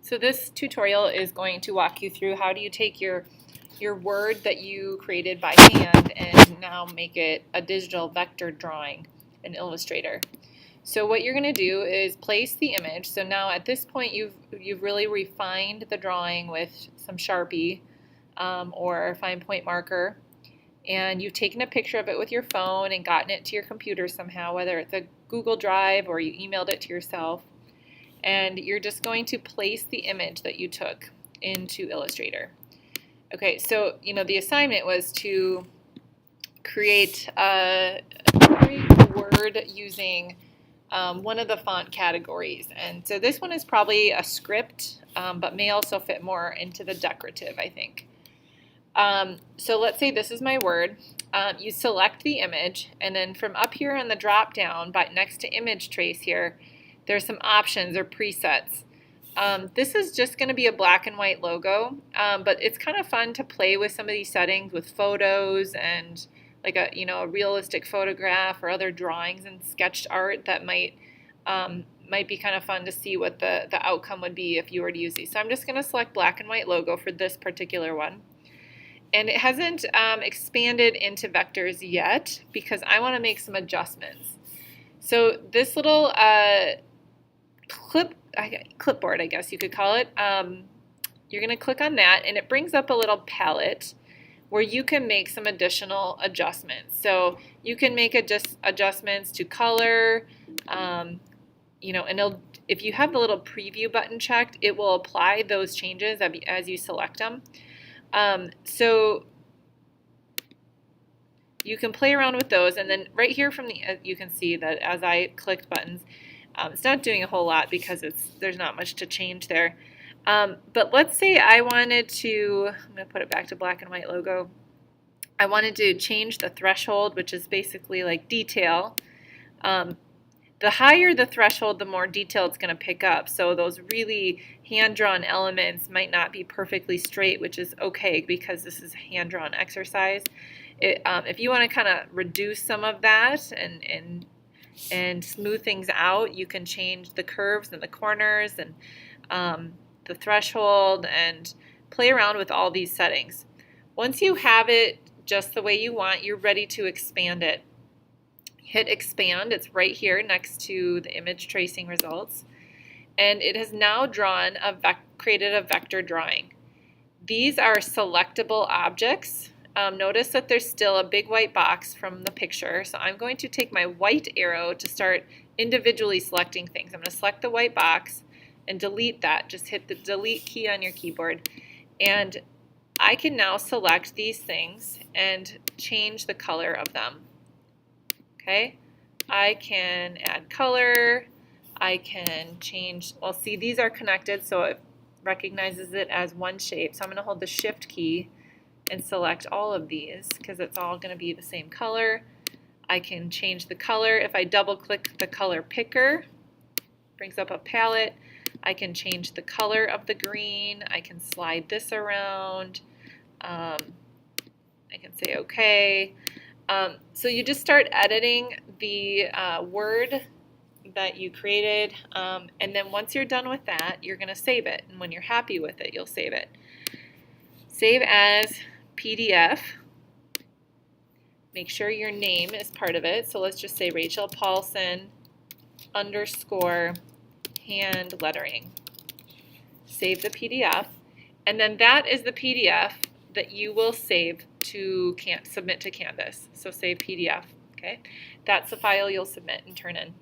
So this tutorial is going to walk you through how do you take your word that you created by hand and now make it a digital vector drawing in Illustrator. So what you're going to do is place the image. So now at this point you've really refined the drawing with some Sharpie or a fine point marker, and you've taken a picture of it with your phone and gotten it to your computer somehow, whether it's a Google Drive or you emailed it to yourself. And you're just going to place the image that you took into Illustrator. Okay, so the assignment was to create a word using one of the font categories. And so this one is probably a script, but may also fit more into the decorative, I think. So let's say this is my word. You select the image, and then from up here on the drop down, next to image trace here, there's some options or presets. This is just going to be a black and white logo, but it's kind of fun to play with some of these settings with photos and like a realistic photograph or other drawings and sketched art that might be kind of fun to see what the outcome would be if you were to use these. So I'm just going to select black and white logo for this particular one. And it hasn't expanded into vectors yet because I want to make some adjustments. So this little clipboard, I guess you could call it, you're going to click on that, and it brings up a little palette where you can make some additional adjustments. So you can make adjustments to color, and if you have the little preview button checked, it will apply those changes as you select them. So you can play around with those, and then right here you can see that as I clicked buttons, it's not doing a whole lot because there's not much to change there. But let's say I wanted to, I'm going to put it back to black and white logo. I wanted to change the threshold, which is basically like detail. The higher the threshold, the more detail it's going to pick up. So those really hand-drawn elements might not be perfectly straight, which is okay because this is a hand-drawn exercise. If you want to kind of reduce some of that and smooth things out, you can change the curves and the corners and the threshold and play around with all these settings. Once you have it just the way you want, you're ready to expand it. Hit expand. It's right here next to the image tracing results, and it has now created a vector drawing. These are selectable objects. Notice that there's still a big white box from the picture, so I'm going to take my white arrow to start individually selecting things. I'm going to select the white box and delete that. Just hit the delete key on your keyboard, and I can now select these things and change the color of them. Okay, I can add color, I can change, well, see, these are connected, so it recognizes it as one shape. So I'm going to hold the shift key and select all of these because it's all going to be the same color. I can change the color. If I double click the color picker, it brings up a palette. I can change the color of the green. I can slide this around. I can say okay. So you just start editing the word that you created, and then once you're done with that, you're going to save it, and when you're happy with it, you'll save it. Save as PDF. Make sure your name is part of it, so let's just say Rachel Paulson _hand lettering. Save the PDF, and then that is the PDF that you will save to submit to Canvas. So save PDF, okay? That's the file you'll submit and turn in.